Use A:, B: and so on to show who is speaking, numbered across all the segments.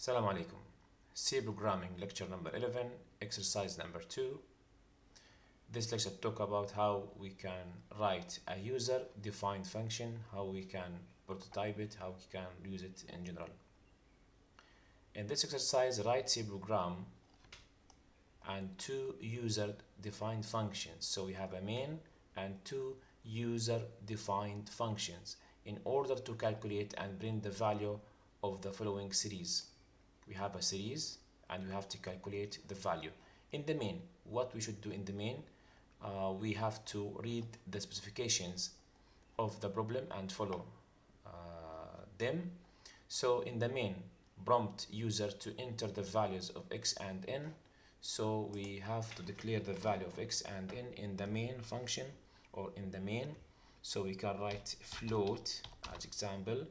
A: Assalamu alaikum. C programming lecture number 11, exercise number 2. This lecture talk about how we can write a user defined function, how we can prototype it, how we can use it in general. In this exercise, write C program and two user defined functions. So we have a main and two user defined functions in order to calculate and print the value of the following series. We have a series and we have to calculate the value. In the main, what we should do in the main, we have to read the specifications of the problem and follow them. So in the main, prompt user to enter the values of x and n. So we have to declare the value of x and n in the main function or in the main. So we can write float as example,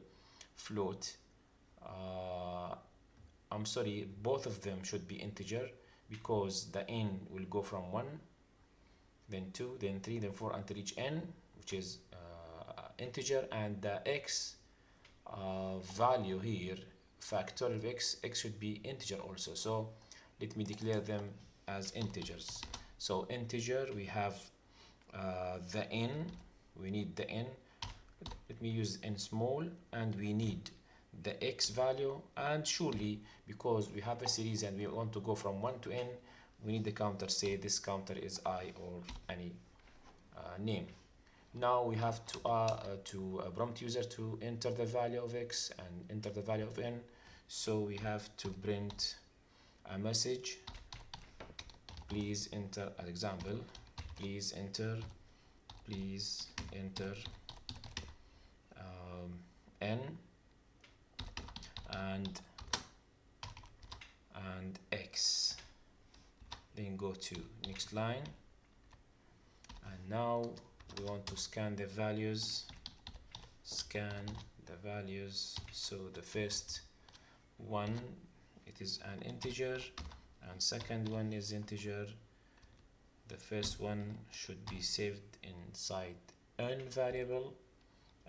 A: float. I'm sorry, both of them should be integer because the n will go from 1, then 2, then 3, then 4 until reach n, which is integer, and the x value here, factor of x should be integer also. So let me declare them as integers. So integer, we have the n, we need the n. Let me use n small, and we need the x value, and surely because we have a series and we want to go from 1 to n, we need the counter. Say this counter is I or any name. Now we have to prompt user to enter the value of x and enter the value of n. So we have to print a message, please enter, as example, please enter n and x. Then go to next line, and now we want to scan the values. So the first one, it is an integer, and second one is integer. The first one should be saved inside n variable,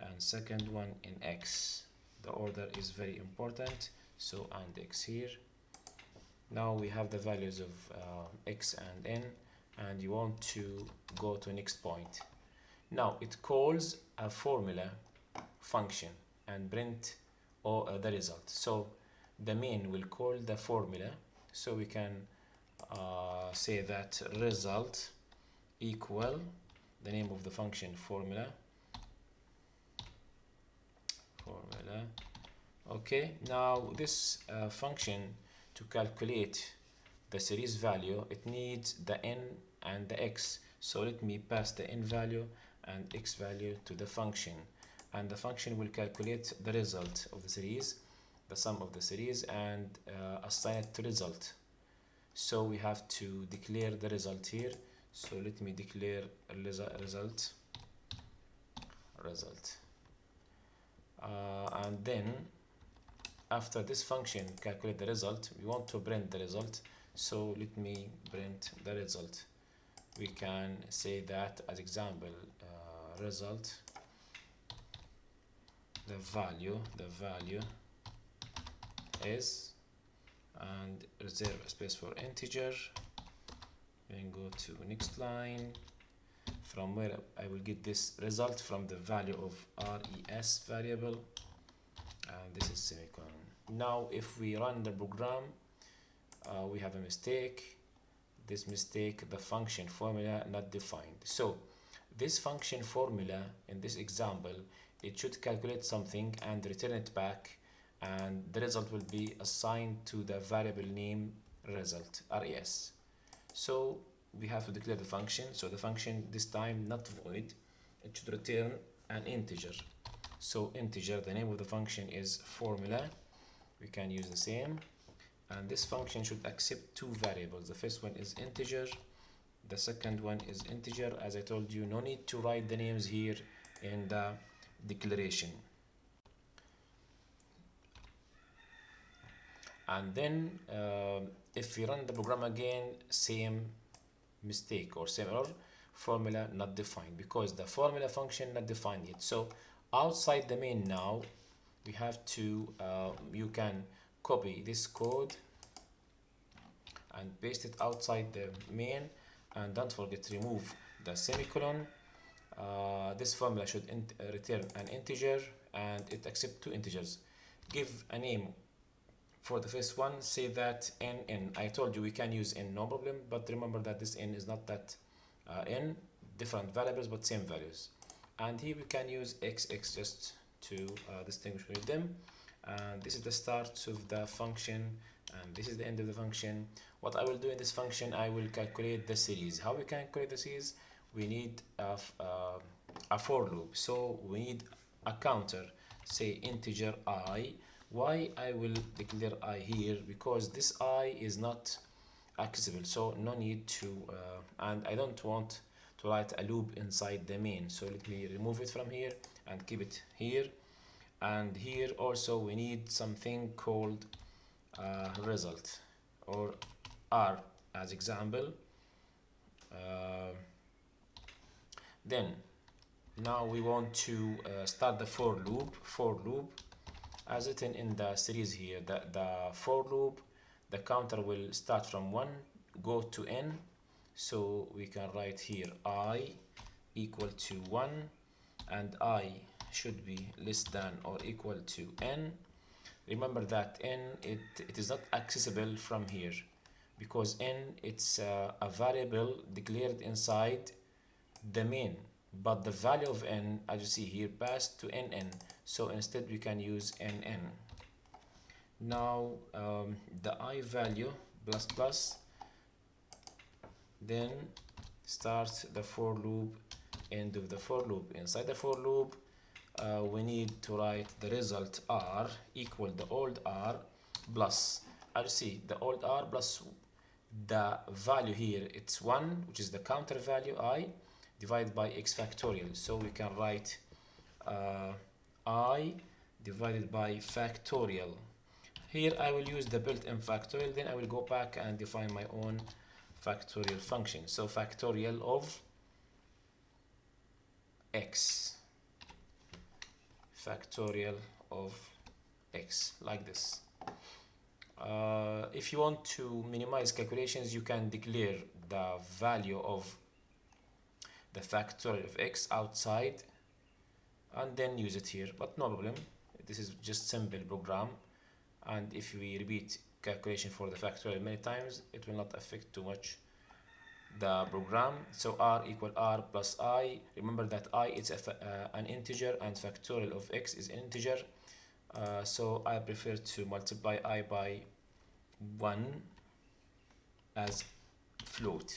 A: and second one in x. The order is very important, so and x here. Now we have the values of x and n, and you want to go to next point. Now it calls a formula function and print the result. So the main will call the formula, so we can say that result equal the name of the function formula. Okay, now this function, to calculate the series value, it needs the n and the x. So let me pass the n value and x value to the function, and the function will calculate the result of the series, the sum of the series, and assign it to result. So we have to declare the result here. So let me declare result. And then after this function calculate the result, we want to print the result. So let me print the result. We can say that as example, result, the value is, and reserve a space for integer, then go to next line, from where I will get this result from the value of res variable, and this is semicolon. Now if we run the program, we have a mistake. This mistake, the function formula not defined. So this function formula in this example, it should calculate something and return it back, and the result will be assigned to the variable name result, res. So we have to declare the function. So the function this time not void, it should return an integer. So integer, the name of the function is formula. We can use the same, and this function should accept two variables. The first one is integer, the second one is integer. As I told you, no need to write the names here in the declaration. And then if we run the program again, same mistake or same error, formula not defined, because the formula function not defined yet. So outside the main now, we have to you can copy this code and paste it outside the main, and don't forget to remove the semicolon. This formula should return an integer, and it accepts two integers. Give a name for the first one, say that n. I told you we can use n, no problem, but remember that this n is not that n, different variables but same values. And here we can use xx just to distinguish between them. And this is the start of the function, and this is the end of the function. What I will do in this function, I will calculate the series. How we can calculate the series? We need a for loop, so we need a counter, say integer I. Why I will declare I here? Because this I is not accessible, so no need to, and I don't want to write a loop inside the main, so let me remove it from here and keep it here. And here also we need something called result, or R as example. Then now we want to start the for loop as written in the series here. The for loop, the counter will start from 1, go to n, so we can write here I equal to 1, and I should be less than or equal to n. Remember that n, it is not accessible from here, because n, it's a variable declared inside the main, but the value of n, as you see here, passed to nn, so instead we can use nn. Now the I value plus plus, then start the for loop, end of the for loop. Inside the for loop, we need to write the result R equal the old R plus, as you see, the old R plus the value here, it's 1, which is the counter value I, divided by x factorial. So we can write I divided by factorial. Here I will use the built-in factorial, then I will go back and define my own factorial function. So factorial of x, factorial of x, like this. If you want to minimize calculations, you can declare the value of the factorial of x outside and then use it here, but no problem. This is just simple program, and if we repeat calculation for the factorial many times, it will not affect too much the program. So R equal R plus I. Remember that I is an integer and factorial of x is an integer, so I prefer to multiply I by 1 as float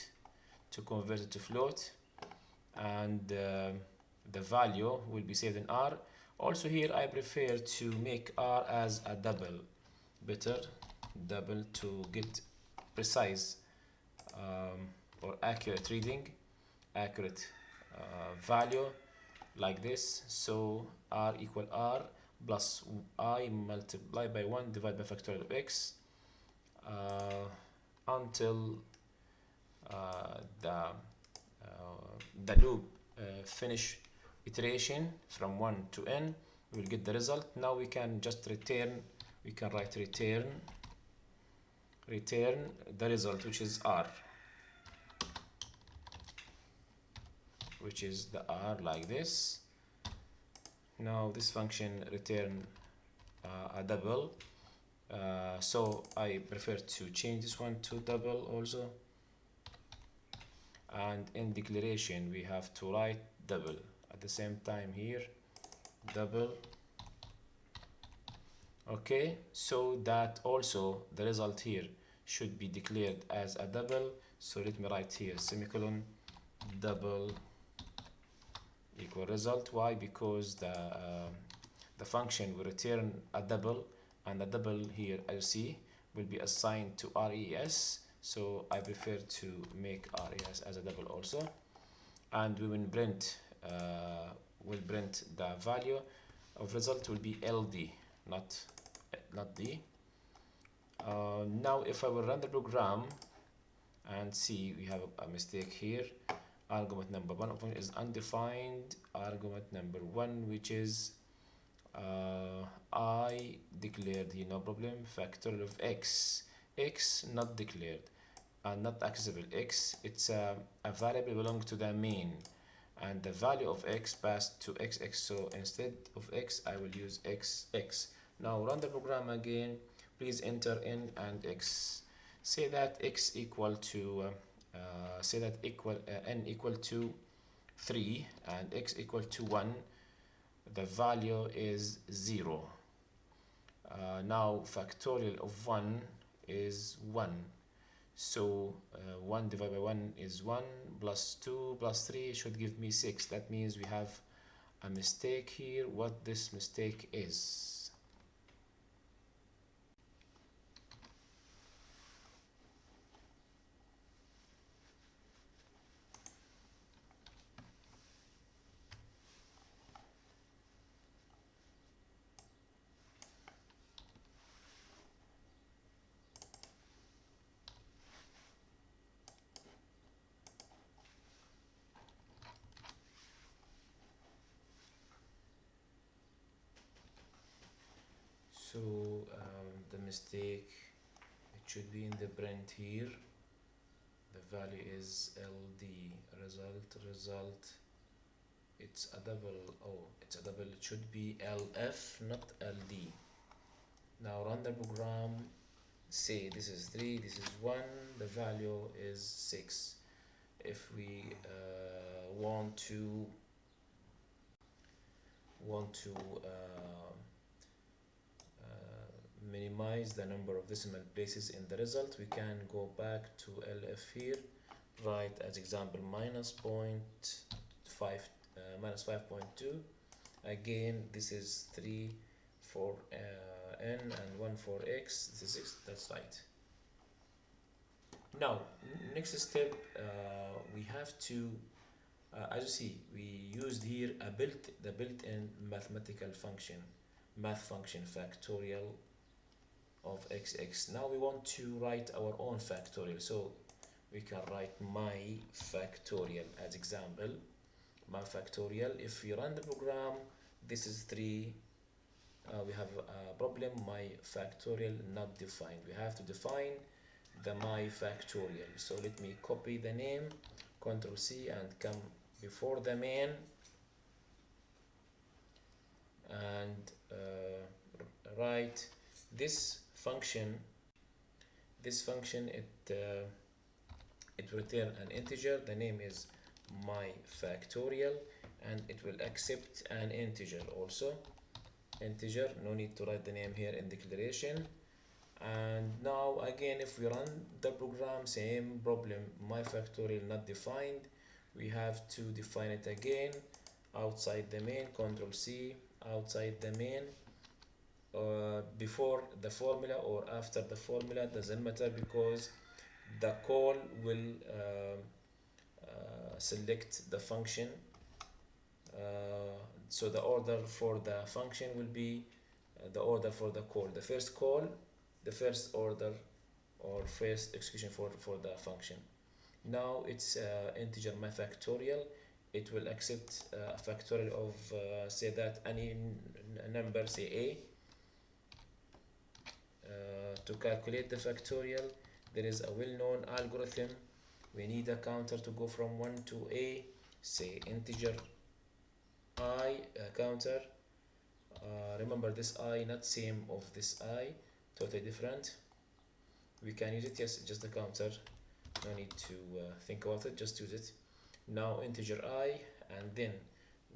A: to convert it to float, and the value will be saved in R. Also here I prefer to make R as a double, better double, to get precise or accurate reading, accurate value like this. So R equal R plus I multiplied by 1 divided by factorial of x until the loop finish iteration from 1 to n. We will get the result. Now we can just return, we can write return the result, which is R, which is the R, like this. Now this function return a double, so I prefer to change this one to double also, and in declaration we have to write double at the same time here, double. Okay, so that also the result here should be declared as a double. So let me write here semicolon double equal result. Why? Because the function will return a double, and the double here, as you see, will be assigned to res, so I prefer to make res as a double also, and we will print the value of result will be ld, not d. Now if I will run the program and see, we have a mistake here. Argument number 1 of it is undefined. Argument number 1, which is I declared here, no problem. Factorial of x not declared and not accessible. X, it's a variable belong to the main, and the value of x passed to xx. So instead of x, I will use xx. Now run the program again. Please enter n and x. Say that x equal to n equal to 3 and x equal to 1. The value is 0. Now factorial of 1 is 1. So 1 divided by 1 is 1, plus 2 plus 3 should give me 6. That means we have a mistake here. What this mistake is? So the mistake, it should be in the print here. The value is LD result. It's a double. It's a double. It should be LF, not LD. Now run the program. Say this is 3, this is 1. The value is 6. If we want to minimize the number of decimal places in the result, we can go back to LF here, write as example minus 5.2. Again, this is 3 for n and 1 for x. This is 6. That's right. Now, next step, we have to, as you see, we used here the built-in mathematical function, math function factorial of xx. Now we want to write our own factorial, so we can write my factorial as example. My factorial, if we run the program, this is 3. We have a problem, my factorial not defined. We have to define the my factorial. So let me copy the name, Ctrl C, and come before the main and write this function. This function, it will return an integer. The name is my factorial, and it will accept an integer also. Integer, no need to write the name here in declaration. And now again, if we run the program, same problem, my factorial not defined. We have to define it again outside the main. Ctrl C, outside the main. Before the formula or after the formula doesn't matter, because the call will select the function. So the order for the function will be the order for the call. The first call, the first order or first execution for the function. Now it's integer my factorial. It will accept a factorial of say that any number, say a. To calculate the factorial, there is a well-known algorithm. We need a counter to go from 1 to a, say integer I counter. Remember this I, not same of this I, totally different. We can use it, yes, just the counter. No need to think about it, just use it. Now integer I, and then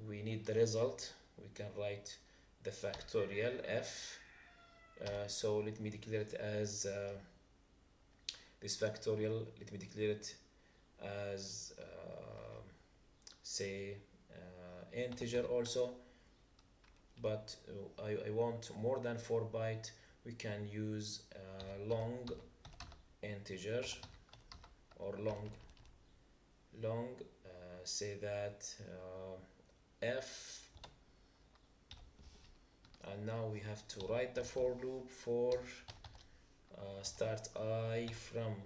A: we need the result. We can write the factorial f. So let me declare it as this factorial. Let me declare it as say integer also, but I want more than 4 byte. We can use long integer or long say that f. And now we have to write the for loop for start I from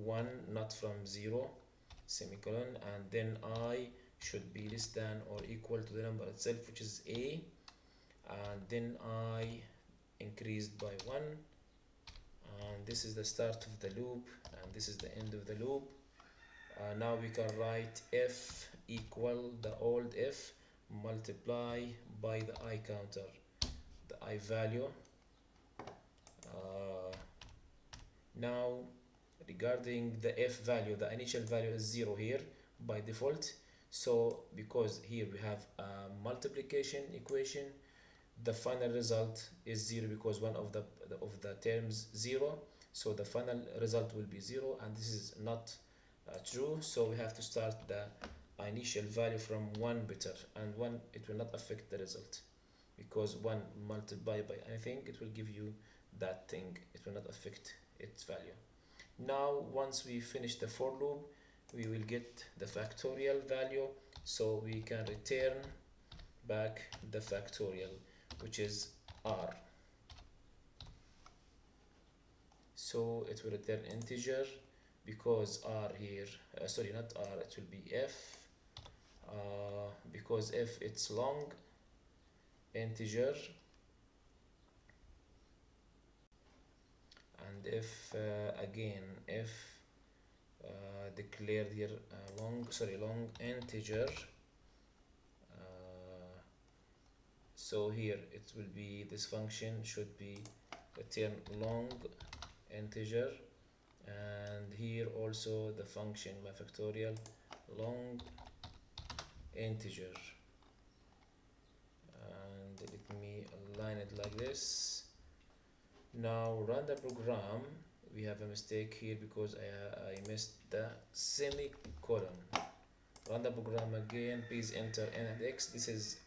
A: 1, not from 0, semicolon, and then I should be less than or equal to the number itself, which is a, and then I increased by 1, and this is the start of the loop and this is the end of the loop. Now we can write f equal the old f multiply by the I counter, the I value. Now regarding the f value, the initial value is 0 here by default. So because here we have a multiplication equation, the final result is 0 because one of the terms 0. So the final result will be 0, and this is not true. So we have to start the initial value from 1 better, and 1 it will not affect the result because 1 multiplied by anything it will give you that thing, it will not affect its value. Now once we finish the for loop, we will get the factorial value, so we can return back the factorial, which is r. So it will return integer because r here, sorry, not r, it will be f, because f it's long integer, and if again if declared here long integer, so here it will be, this function should be return long integer, and here also the function by factorial long integer, and let me align it like this. Now run the program. We have a mistake here because I missed the semicolon. Run the program again. Please enter n and x. This is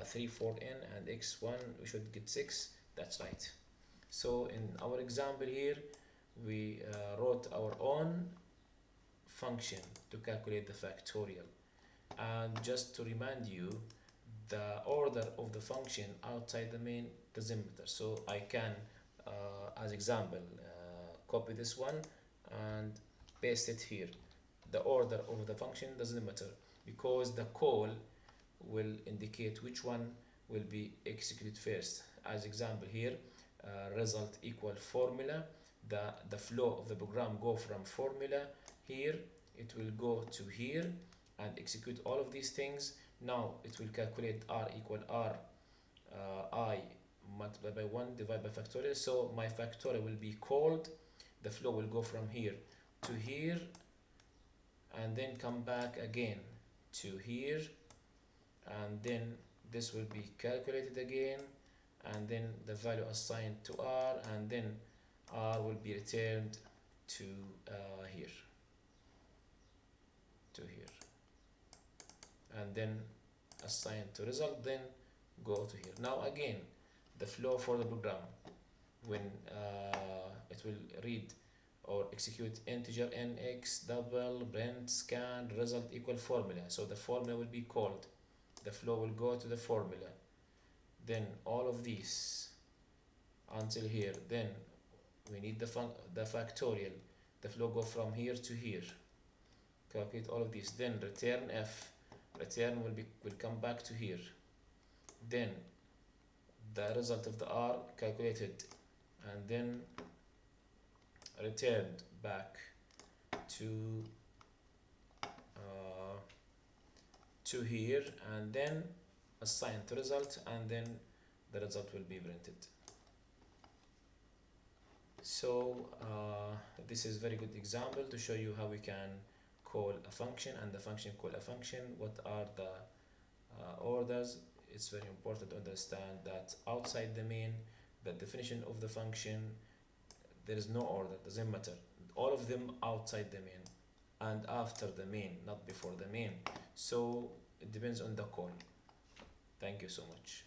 A: 3 4 n and x1, we should get 6. That's right. So in our example here, we wrote our own function to calculate the factorial, and just to remind you, the order of the function outside the main doesn't matter. So I can as example copy this one and paste it here. The order of the function doesn't matter because the call will indicate which one will be executed first. As example here, result equal formula, the flow of the program go from formula here, it will go to here and execute all of these things. Now it will calculate r equal r I multiplied by 1 divided by factorial. So my factorial will be called, the flow will go from here to here and then come back again to here, and then this will be calculated again, and then the value assigned to r, and then r will be returned to here, and then assigned to result, then go to here. Now again, the flow for the program, when it will read or execute integer nx double print scan result equal formula. So the formula will be called, the flow will go to the formula, then all of these until here, then we need the factorial, the flow go from here to here, calculate all of these, then return f, return will come back to here, then the result of the r calculated, and then returned back to here, and then assigned to result, and then the result will be printed. So this is very good example to show you how we can call a function and the function call a function. What are the orders? It's very important to understand that outside the main, the definition of the function, there is no order, doesn't matter. All of them outside the main and after the main, not before the main. So it depends on the call. Thank you so much.